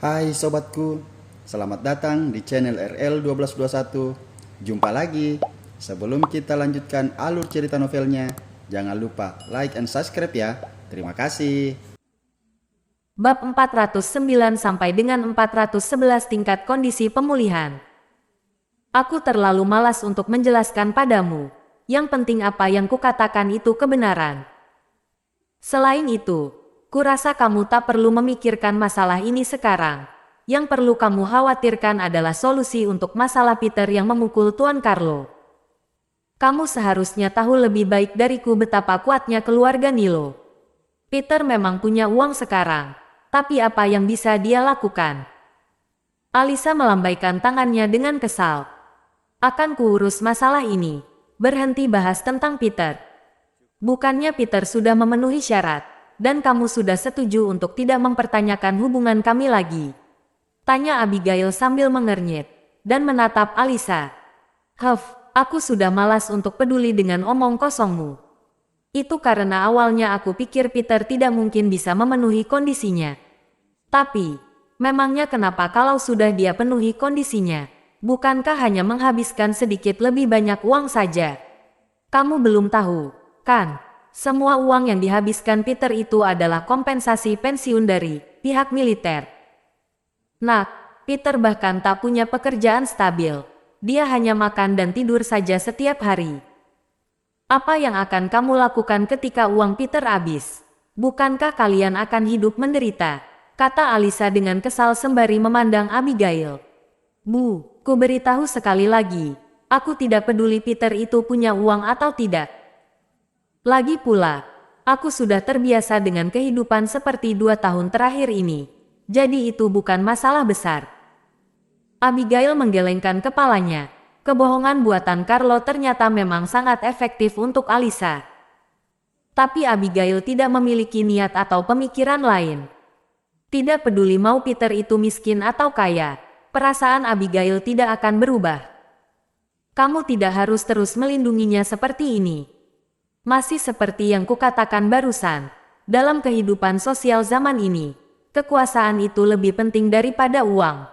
Hai sobatku, selamat datang di channel RL1221. Jumpa lagi. Sebelum kita lanjutkan alur cerita novelnya, jangan lupa like and subscribe ya. Terima kasih. Bab 409 sampai dengan 411 tingkat kondisi pemulihan. Aku terlalu malas untuk menjelaskan padamu. Yang penting apa yang kukatakan itu kebenaran. Selain itu, kurasa kamu tak perlu memikirkan masalah ini sekarang. Yang perlu kamu khawatirkan adalah solusi untuk masalah Peter yang memukul Tuan Carlo. Kamu seharusnya tahu lebih baik dariku betapa kuatnya keluarga Nilo. Peter memang punya uang sekarang, tapi apa yang bisa dia lakukan? Alisa melambaikan tangannya dengan kesal. Akan kuurus masalah ini. Berhenti bahas tentang Peter. Bukannya Peter sudah memenuhi syarat, dan kamu sudah setuju untuk tidak mempertanyakan hubungan kami lagi? Tanya Abigail sambil mengernyit, dan menatap Alisa. Aku sudah malas untuk peduli dengan omong kosongmu. Itu karena awalnya aku pikir Peter tidak mungkin bisa memenuhi kondisinya. Tapi, memangnya kenapa kalau sudah dia penuhi kondisinya? Bukankah hanya menghabiskan sedikit lebih banyak uang saja? Kamu belum tahu, kan? Semua uang yang dihabiskan Peter itu adalah kompensasi pensiun dari pihak militer. Nah, Peter bahkan tak punya pekerjaan stabil. Dia hanya makan dan tidur saja setiap hari. Apa yang akan kamu lakukan ketika uang Peter habis? Bukankah kalian akan hidup menderita? Kata Alisa dengan kesal sembari memandang Abigail. Ku beritahu sekali lagi, aku tidak peduli Peter itu punya uang atau tidak. Lagi pula, aku sudah terbiasa dengan kehidupan seperti 2 tahun terakhir ini. Jadi itu bukan masalah besar. Abigail menggelengkan kepalanya. Kebohongan buatan Carlo ternyata memang sangat efektif untuk Alisa. Tapi Abigail tidak memiliki niat atau pemikiran lain. Tidak peduli mau Peter itu miskin atau kaya, perasaan Abigail tidak akan berubah. Kamu tidak harus terus melindunginya seperti ini. Masih seperti yang kukatakan barusan, dalam kehidupan sosial zaman ini, kekuasaan itu lebih penting daripada uang.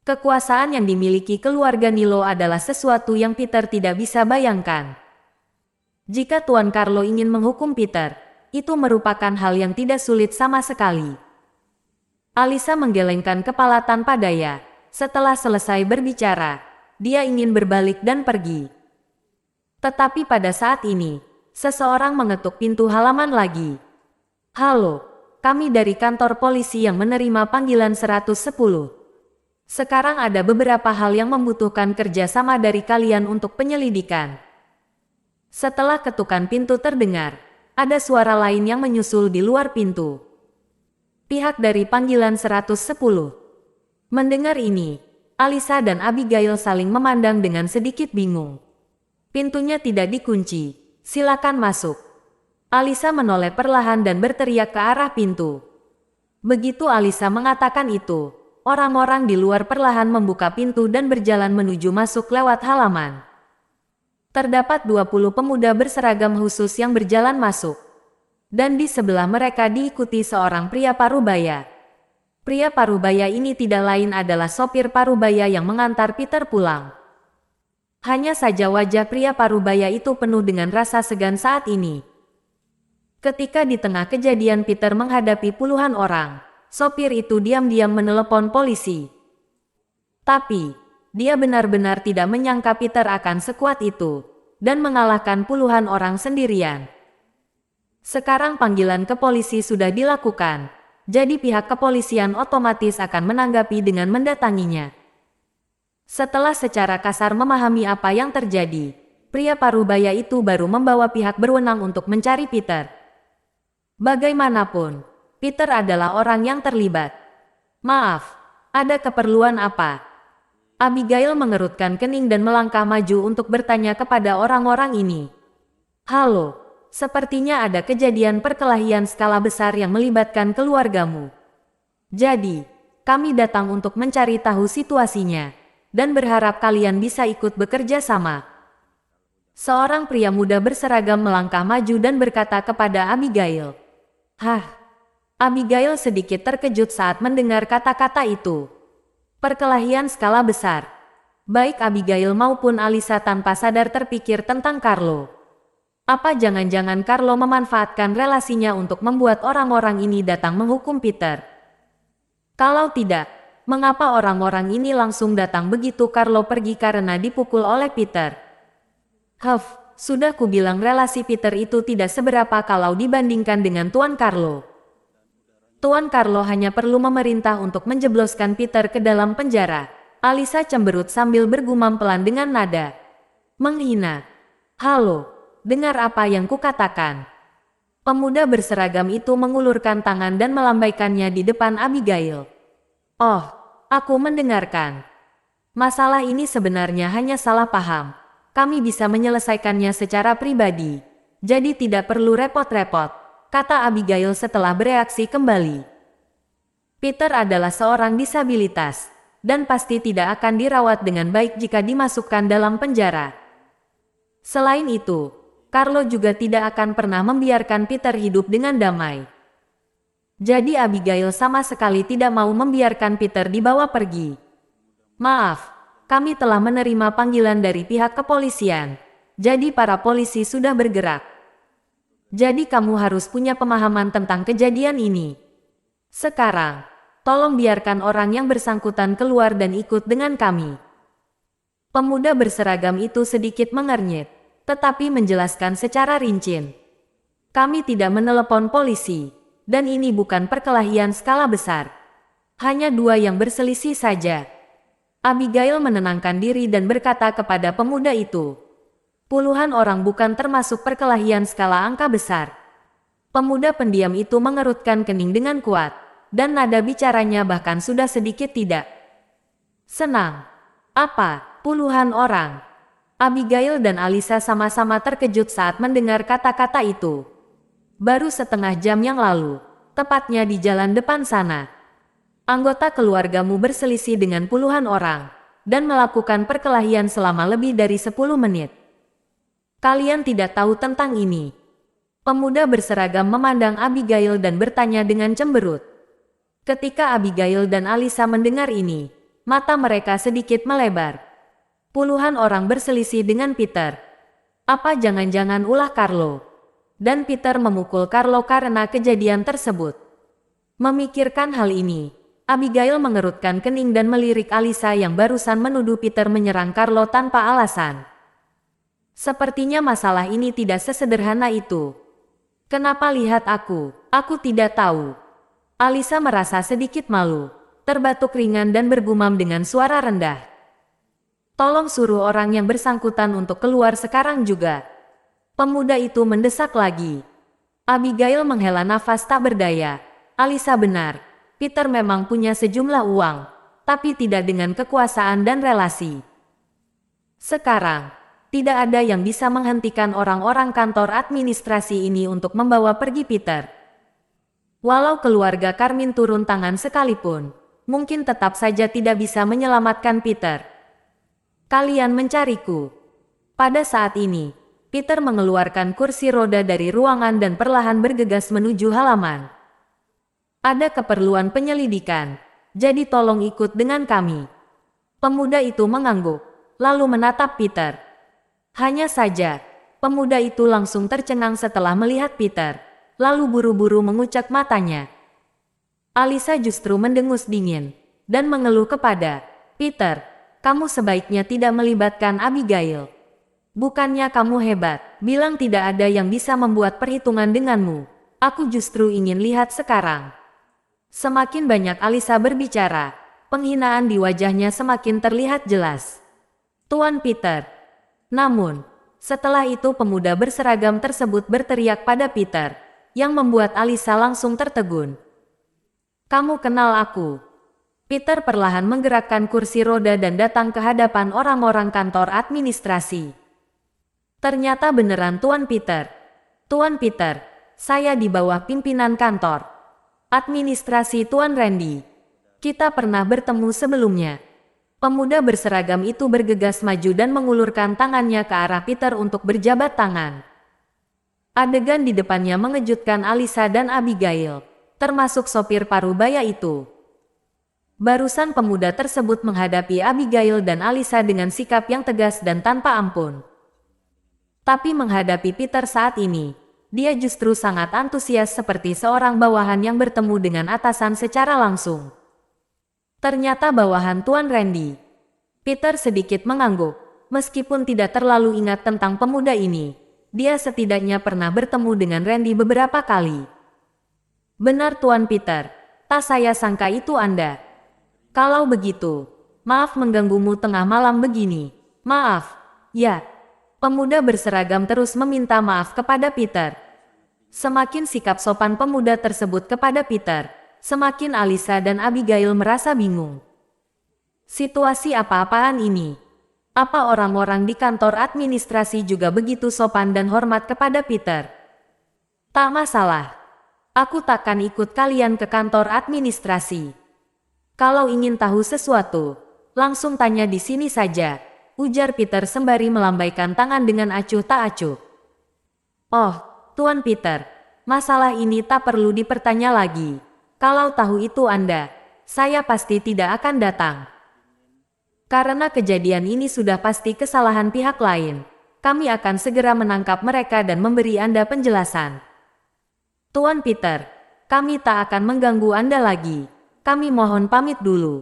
Kekuasaan yang dimiliki keluarga Nilo adalah sesuatu yang Peter tidak bisa bayangkan. Jika Tuan Carlo ingin menghukum Peter, itu merupakan hal yang tidak sulit sama sekali. Alisa menggelengkan kepala tanpa daya. Setelah selesai berbicara, dia ingin berbalik dan pergi. Tetapi pada saat ini, seseorang mengetuk pintu halaman lagi. Halo, kami dari kantor polisi yang menerima panggilan 110. Sekarang ada beberapa hal yang membutuhkan kerjasama dari kalian untuk penyelidikan. Setelah ketukan pintu terdengar, ada suara lain yang menyusul di luar pintu. Pihak dari panggilan 110. Mendengar ini, Alisa dan Abigail saling memandang dengan sedikit bingung. Pintunya tidak dikunci. Silakan masuk. Alisa menoleh perlahan dan berteriak ke arah pintu. Begitu Alisa mengatakan itu, orang-orang di luar perlahan membuka pintu dan berjalan menuju masuk lewat halaman. Terdapat 20 pemuda berseragam khusus yang berjalan masuk. Dan di sebelah mereka diikuti seorang pria parubaya. Pria parubaya ini tidak lain adalah sopir parubaya yang mengantar Peter pulang. Hanya saja wajah pria parubaya itu penuh dengan rasa segan saat ini. Ketika di tengah kejadian Peter menghadapi puluhan orang, sopir itu diam-diam menelepon polisi. Tapi, dia benar-benar tidak menyangka Peter akan sekuat itu, dan mengalahkan puluhan orang sendirian. Sekarang panggilan ke polisi sudah dilakukan, jadi pihak kepolisian otomatis akan menanggapi dengan mendatanginya. Setelah secara kasar memahami apa yang terjadi, pria parubaya itu baru membawa pihak berwenang untuk mencari Peter. Bagaimanapun, Peter adalah orang yang terlibat. Maaf, ada keperluan apa? Abigail mengerutkan kening dan melangkah maju untuk bertanya kepada orang-orang ini. Halo, sepertinya ada kejadian perkelahian skala besar yang melibatkan keluargamu. Jadi, kami datang untuk mencari tahu situasinya. Dan berharap kalian bisa ikut bekerja sama. Seorang pria muda berseragam melangkah maju dan berkata kepada Abigail. Abigail sedikit terkejut saat mendengar kata-kata itu. Perkelahian skala besar. Baik Abigail maupun Alisa tanpa sadar terpikir tentang Carlo. Apa jangan-jangan Carlo memanfaatkan relasinya untuk membuat orang-orang ini datang menghukum Peter? Kalau tidak, mengapa orang-orang ini langsung datang begitu Carlo pergi karena dipukul oleh Peter? Sudah kubilang relasi Peter itu tidak seberapa kalau dibandingkan dengan Tuan Carlo. Tuan Carlo hanya perlu memerintah untuk menjebloskan Peter ke dalam penjara. Alisa cemberut sambil bergumam pelan dengan nada menghina. Halo, dengar apa yang kukatakan. Pemuda berseragam itu mengulurkan tangan dan melambaikannya di depan Abigail. Oh, aku mendengarkan. Masalah ini sebenarnya hanya salah paham. Kami bisa menyelesaikannya secara pribadi. Jadi tidak perlu repot-repot, kata Abigail setelah bereaksi kembali. Peter adalah seorang disabilitas, dan pasti tidak akan dirawat dengan baik jika dimasukkan dalam penjara. Selain itu, Carlo juga tidak akan pernah membiarkan Peter hidup dengan damai. Jadi Abigail sama sekali tidak mau membiarkan Peter dibawa pergi. Maaf, kami telah menerima panggilan dari pihak kepolisian. Jadi para polisi sudah bergerak. Jadi kamu harus punya pemahaman tentang kejadian ini. Sekarang, tolong biarkan orang yang bersangkutan keluar dan ikut dengan kami. Pemuda berseragam itu sedikit mengernyit, tetapi menjelaskan secara rinci. Kami tidak menelepon polisi, dan ini bukan perkelahian skala besar. Hanya dua yang berselisih saja. Abigail menenangkan diri dan berkata kepada pemuda itu, puluhan orang bukan termasuk perkelahian skala angka besar. Pemuda pendiam itu mengerutkan kening dengan kuat. Dan nada bicaranya bahkan sudah sedikit tidak senang. Apa, puluhan orang? Abigail dan Alisa sama-sama terkejut saat mendengar kata-kata itu. Baru setengah jam yang lalu, tepatnya di jalan depan sana, anggota keluargamu berselisih dengan puluhan orang, dan melakukan perkelahian selama lebih dari 10 menit. Kalian tidak tahu tentang ini. Pemuda berseragam memandang Abigail dan bertanya dengan cemberut. Ketika Abigail dan Alisa mendengar ini, mata mereka sedikit melebar. Puluhan orang berselisih dengan Peter. Apa jangan-jangan ulah Carlo? Dan Peter memukul Carlo karena kejadian tersebut. Memikirkan hal ini, Abigail mengerutkan kening dan melirik Alisa yang barusan menuduh Peter menyerang Carlo tanpa alasan. Sepertinya masalah ini tidak sesederhana itu. Kenapa lihat aku? Aku tidak tahu. Alisa merasa sedikit malu, terbatuk ringan dan bergumam dengan suara rendah. Tolong suruh orang yang bersangkutan untuk keluar sekarang juga. Pemuda itu mendesak lagi. Abigail menghela nafas tak berdaya. Alisa benar, Peter memang punya sejumlah uang, tapi tidak dengan kekuasaan dan relasi. Sekarang, tidak ada yang bisa menghentikan orang-orang kantor administrasi ini untuk membawa pergi Peter. Walau keluarga Carmine turun tangan sekalipun, mungkin tetap saja tidak bisa menyelamatkan Peter. Kalian mencariku. Pada saat ini, Peter mengeluarkan kursi roda dari ruangan dan perlahan bergegas menuju halaman. Ada keperluan penyelidikan, jadi tolong ikut dengan kami. Pemuda itu mengangguk, lalu menatap Peter. Hanya saja, pemuda itu langsung tercengang setelah melihat Peter. Lalu buru-buru mengucek matanya. Alisa justru mendengus dingin, dan mengeluh kepada Peter, kamu sebaiknya tidak melibatkan Abigail. Bukannya kamu hebat, bilang tidak ada yang bisa membuat perhitungan denganmu. Aku justru ingin lihat sekarang. Semakin banyak Alisa berbicara, penghinaan di wajahnya semakin terlihat jelas. Tuan Peter. Namun, setelah itu pemuda berseragam tersebut berteriak pada Peter, yang membuat Alisa langsung tertegun. Kamu kenal aku? Peter perlahan menggerakkan kursi roda dan datang ke hadapan orang-orang kantor administrasi. Ternyata beneran Tuan Peter. Tuan Peter, saya di bawah pimpinan kantor administrasi Tuan Randy. Kita pernah bertemu sebelumnya. Pemuda berseragam itu bergegas maju dan mengulurkan tangannya ke arah Peter untuk berjabat tangan. Adegan di depannya mengejutkan Alisa dan Abigail. termasuk sopir parubaya itu. Barusan pemuda tersebut menghadapi Abigail dan Alisa dengan sikap yang tegas dan tanpa ampun. Tapi menghadapi Peter saat ini, dia justru sangat antusias seperti seorang bawahan yang bertemu dengan atasan secara langsung. Ternyata bawahan Tuan Randy. Peter sedikit mengangguk, meskipun tidak terlalu ingat tentang pemuda ini. Dia setidaknya pernah bertemu dengan Randy beberapa kali. Benar Tuan Peter, tak saya sangka itu Anda. Kalau begitu, maaf mengganggumu tengah malam begini. Maaf, ya. Pemuda berseragam terus meminta maaf kepada Peter. Semakin sikap sopan pemuda tersebut kepada Peter, semakin Alisa dan Abigail merasa bingung. Situasi apa-apaan ini? Apa orang-orang di kantor administrasi juga begitu sopan dan hormat kepada Peter? Tak masalah. Aku takkan ikut kalian ke kantor administrasi. Kalau ingin tahu sesuatu, langsung tanya di sini saja, ujar Peter sembari melambaikan tangan dengan acuh tak acuh. Oh, Tuan Peter, masalah ini tak perlu dipertanya lagi. Kalau tahu itu Anda, saya pasti tidak akan datang. Karena kejadian ini sudah pasti kesalahan pihak lain, kami akan segera menangkap mereka dan memberi Anda penjelasan. Tuan Peter, kami tak akan mengganggu Anda lagi. Kami mohon pamit dulu.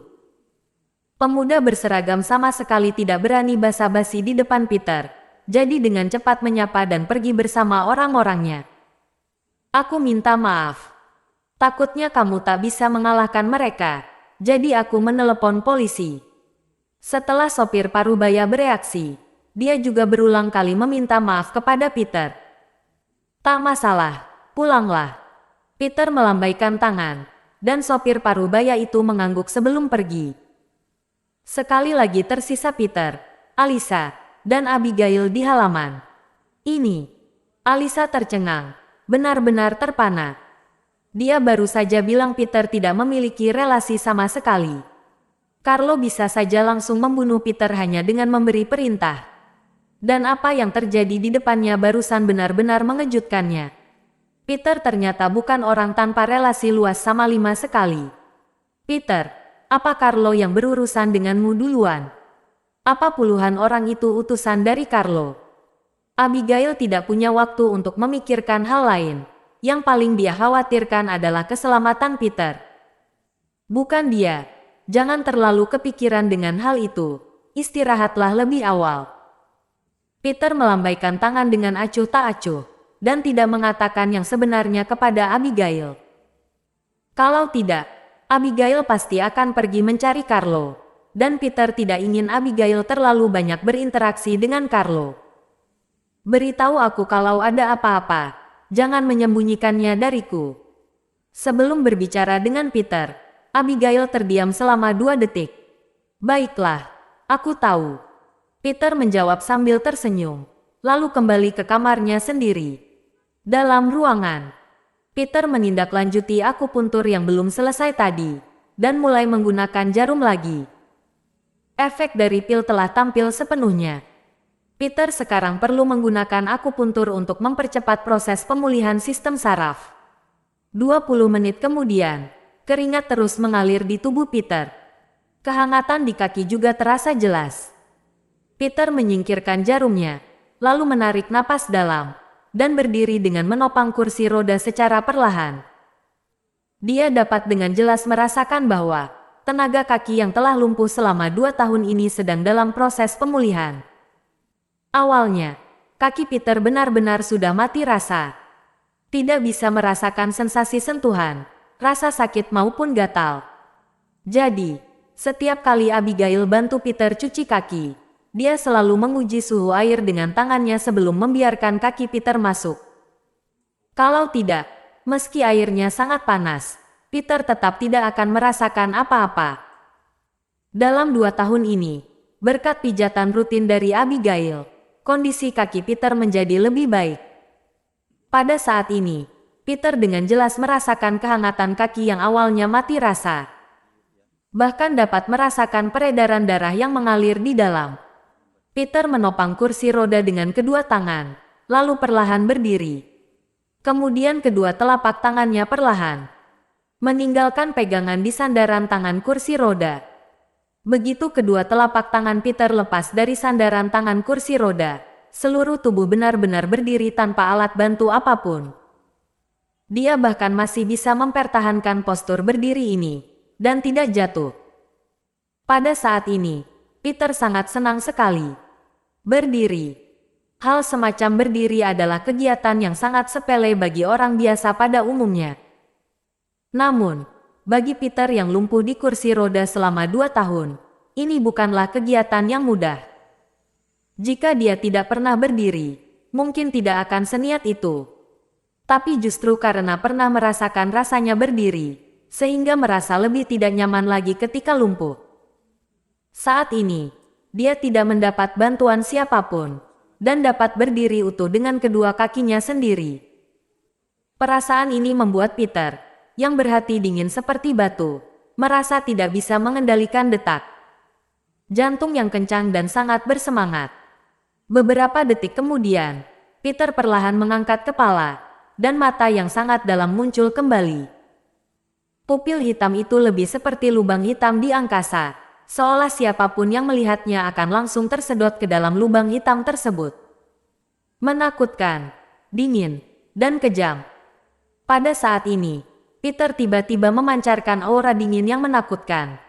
Pemuda berseragam sama sekali tidak berani basa-basi di depan Peter, jadi dengan cepat menyapa dan pergi bersama orang-orangnya. Aku minta maaf. Takutnya kamu tak bisa mengalahkan mereka, jadi aku menelepon polisi. Setelah sopir parubaya bereaksi, dia juga berulang kali meminta maaf kepada Peter. Tak masalah, pulanglah. Peter melambaikan tangan, dan sopir parubaya itu mengangguk sebelum pergi. Sekali lagi tersisa Peter, Alisa, dan Abigail di halaman. Ini, Alisa tercengang, benar-benar terpana. Dia baru saja bilang Peter tidak memiliki relasi sama sekali. Carlo bisa saja langsung membunuh Peter hanya dengan memberi perintah. Dan apa yang terjadi di depannya barusan benar-benar mengejutkannya. Peter ternyata bukan orang tanpa relasi luas sama Lima sekali. Peter, apa Carlo yang berurusan denganmu duluan? Apa puluhan orang itu utusan dari Carlo? Abigail tidak punya waktu untuk memikirkan hal lain. Yang paling dia khawatirkan adalah keselamatan Peter. Bukan dia. Jangan terlalu kepikiran dengan hal itu. Istirahatlah lebih awal. Peter melambaikan tangan dengan acuh tak acuh, dan tidak mengatakan yang sebenarnya kepada Abigail. Kalau tidak, Abigail pasti akan pergi mencari Carlo, dan Peter tidak ingin Abigail terlalu banyak berinteraksi dengan Carlo. Beritahu aku kalau ada apa-apa, jangan menyembunyikannya dariku. Sebelum berbicara dengan Peter, Abigail terdiam selama 2 detik. Baiklah, aku tahu. Peter menjawab sambil tersenyum, lalu kembali ke kamarnya sendiri. Dalam ruangan, Peter menindaklanjuti akupuntur yang belum selesai tadi, dan mulai menggunakan jarum lagi. Efek dari pil telah tampil sepenuhnya. Peter sekarang perlu menggunakan akupuntur untuk mempercepat proses pemulihan sistem saraf. 20 menit kemudian, keringat terus mengalir di tubuh Peter. Kehangatan di kaki juga terasa jelas. Peter menyingkirkan jarumnya, lalu menarik napas dalam, dan berdiri dengan menopang kursi roda secara perlahan. Dia dapat dengan jelas merasakan bahwa tenaga kaki yang telah lumpuh selama 2 tahun ini sedang dalam proses pemulihan. Awalnya, kaki Peter benar-benar sudah mati rasa. Tidak bisa merasakan sensasi sentuhan, rasa sakit maupun gatal. Jadi, setiap kali Abigail bantu Peter cuci kaki, dia selalu menguji suhu air dengan tangannya sebelum membiarkan kaki Peter masuk. Kalau tidak, meski airnya sangat panas, Peter tetap tidak akan merasakan apa-apa. Dalam 2 tahun ini, berkat pijatan rutin dari Abigail, kondisi kaki Peter menjadi lebih baik. Pada saat ini, Peter dengan jelas merasakan kehangatan kaki yang awalnya mati rasa. Bahkan dapat merasakan peredaran darah yang mengalir di dalam. Peter menopang kursi roda dengan kedua tangan, lalu perlahan berdiri. Kemudian kedua telapak tangannya perlahan meninggalkan pegangan di sandaran tangan kursi roda. Begitu kedua telapak tangan Peter lepas dari sandaran tangan kursi roda, seluruh tubuh benar-benar berdiri tanpa alat bantu apapun. Dia bahkan masih bisa mempertahankan postur berdiri ini, dan tidak jatuh. Pada saat ini, Peter sangat senang sekali. Berdiri. Hal semacam berdiri adalah kegiatan yang sangat sepele bagi orang biasa pada umumnya. Namun, bagi Peter yang lumpuh di kursi roda selama 2 tahun, ini bukanlah kegiatan yang mudah. Jika dia tidak pernah berdiri, mungkin tidak akan seniat itu. Tapi justru karena pernah merasakan rasanya berdiri, sehingga merasa lebih tidak nyaman lagi ketika lumpuh. Saat ini, dia tidak mendapat bantuan siapapun, dan dapat berdiri utuh dengan kedua kakinya sendiri. Perasaan ini membuat Peter, yang berhati dingin seperti batu, merasa tidak bisa mengendalikan detak jantung yang kencang dan sangat bersemangat. Beberapa detik kemudian, Peter perlahan mengangkat kepala, dan mata yang sangat dalam muncul kembali. Pupil hitam itu lebih seperti lubang hitam di angkasa, seolah siapapun yang melihatnya akan langsung tersedot ke dalam lubang hitam tersebut. Menakutkan, dingin, dan kejam. Pada saat ini, Peter tiba-tiba memancarkan aura dingin yang menakutkan.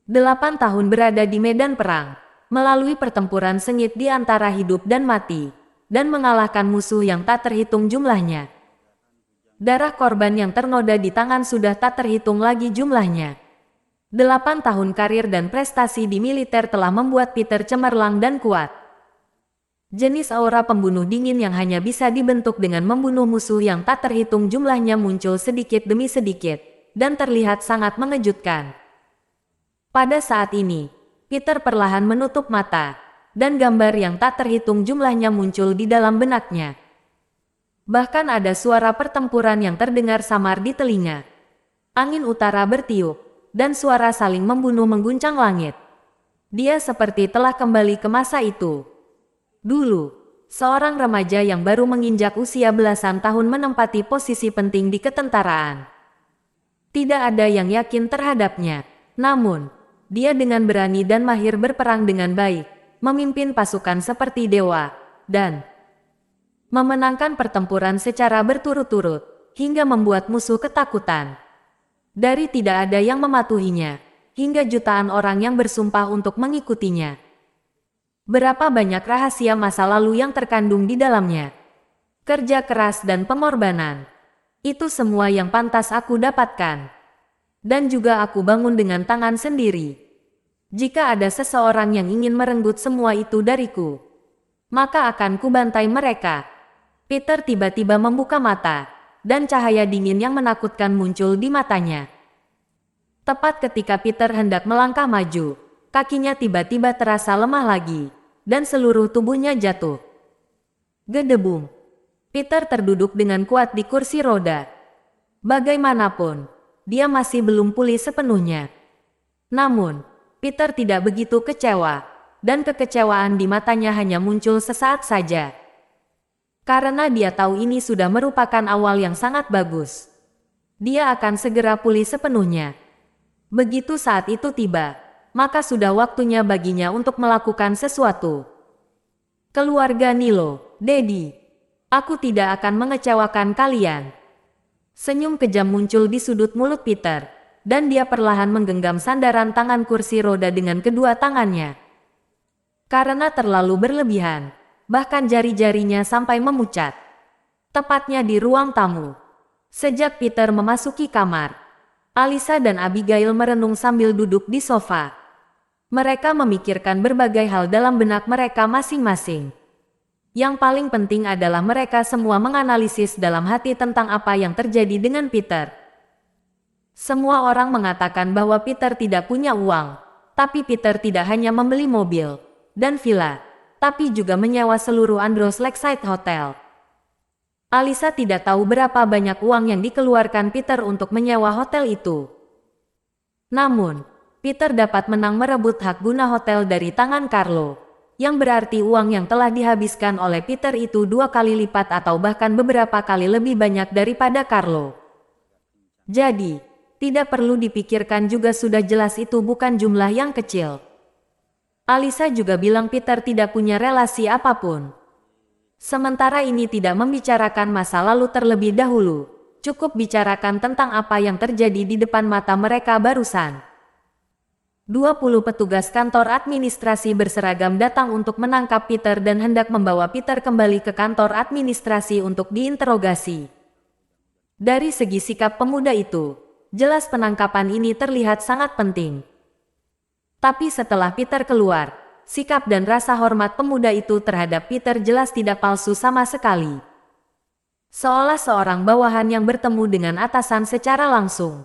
8 tahun berada di medan perang, melalui pertempuran sengit di antara hidup dan mati, dan mengalahkan musuh yang tak terhitung jumlahnya. Darah korban yang ternoda di tangan sudah tak terhitung lagi jumlahnya. 8 tahun karir dan prestasi di militer telah membuat Peter cemerlang dan kuat. Jenis aura pembunuh dingin yang hanya bisa dibentuk dengan membunuh musuh yang tak terhitung jumlahnya muncul sedikit demi sedikit, dan terlihat sangat mengejutkan. Pada saat ini, Peter perlahan menutup mata, dan gambar yang tak terhitung jumlahnya muncul di dalam benaknya. Bahkan ada suara pertempuran yang terdengar samar di telinga. Angin utara bertiup, dan suara saling membunuh mengguncang langit. Dia seperti telah kembali ke masa itu. Dulu, seorang remaja yang baru menginjak usia belasan tahun menempati posisi penting di ketentaraan. Tidak ada yang yakin terhadapnya, namun, dia dengan berani dan mahir berperang dengan baik, memimpin pasukan seperti dewa, dan memenangkan pertempuran secara berturut-turut, hingga membuat musuh ketakutan. Dari tidak ada yang mematuhinya, hingga jutaan orang yang bersumpah untuk mengikutinya. Berapa banyak rahasia masa lalu yang terkandung di dalamnya. Kerja keras dan pengorbanan. Itu semua yang pantas aku dapatkan. Dan juga aku bangun dengan tangan sendiri. Jika ada seseorang yang ingin merenggut semua itu dariku, maka akan kubantai mereka. Peter tiba-tiba membuka mata, dan cahaya dingin yang menakutkan muncul di matanya. Tepat ketika Peter hendak melangkah maju, kakinya tiba-tiba terasa lemah lagi, dan seluruh tubuhnya jatuh. Gedebung. Peter terduduk dengan kuat di kursi roda. Bagaimanapun, dia masih belum pulih sepenuhnya. Namun, Peter tidak begitu kecewa, dan kekecewaan di matanya hanya muncul sesaat saja. Karena dia tahu ini sudah merupakan awal yang sangat bagus. Dia akan segera pulih sepenuhnya. Begitu saat itu tiba, maka sudah waktunya baginya untuk melakukan sesuatu. Keluarga Nilo, Daddy, aku tidak akan mengecewakan kalian. Senyum kejam muncul di sudut mulut Peter, dan dia perlahan menggenggam sandaran tangan kursi roda dengan kedua tangannya. Karena terlalu berlebihan, bahkan jari-jarinya sampai memucat. Tepatnya di ruang tamu. Sejak Peter memasuki kamar, Alyssa dan Abigail merenung sambil duduk di sofa. Mereka memikirkan berbagai hal dalam benak mereka masing-masing. Yang paling penting adalah mereka semua menganalisis dalam hati tentang apa yang terjadi dengan Peter. Semua orang mengatakan bahwa Peter tidak punya uang, tapi Peter tidak hanya membeli mobil dan villa, tapi juga menyewa seluruh Andros Lakeside Hotel. Alyssa tidak tahu berapa banyak uang yang dikeluarkan Peter untuk menyewa hotel itu. Namun, Peter dapat menang merebut hak guna hotel dari tangan Carlo, yang berarti uang yang telah dihabiskan oleh Peter itu 2 kali lipat atau bahkan beberapa kali lebih banyak daripada Carlo. Jadi, tidak perlu dipikirkan juga sudah jelas itu bukan jumlah yang kecil. Alisa juga bilang Peter tidak punya relasi apapun. Sementara ini tidak membicarakan masa lalu terlebih dahulu. Cukup bicarakan tentang apa yang terjadi di depan mata mereka barusan. 20 petugas kantor administrasi berseragam datang untuk menangkap Peter dan hendak membawa Peter kembali ke kantor administrasi untuk diinterogasi. Dari segi sikap pemuda itu, jelas penangkapan ini terlihat sangat penting. Tapi setelah Peter keluar, sikap dan rasa hormat pemuda itu terhadap Peter jelas tidak palsu sama sekali. Seolah seorang bawahan yang bertemu dengan atasan secara langsung.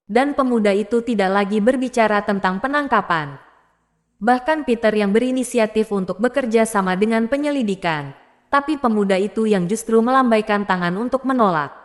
Dan pemuda itu tidak lagi berbicara tentang penangkapan. Bahkan Peter yang berinisiatif untuk bekerja sama dengan penyelidikan. Tapi pemuda itu yang justru melambaikan tangan untuk menolak.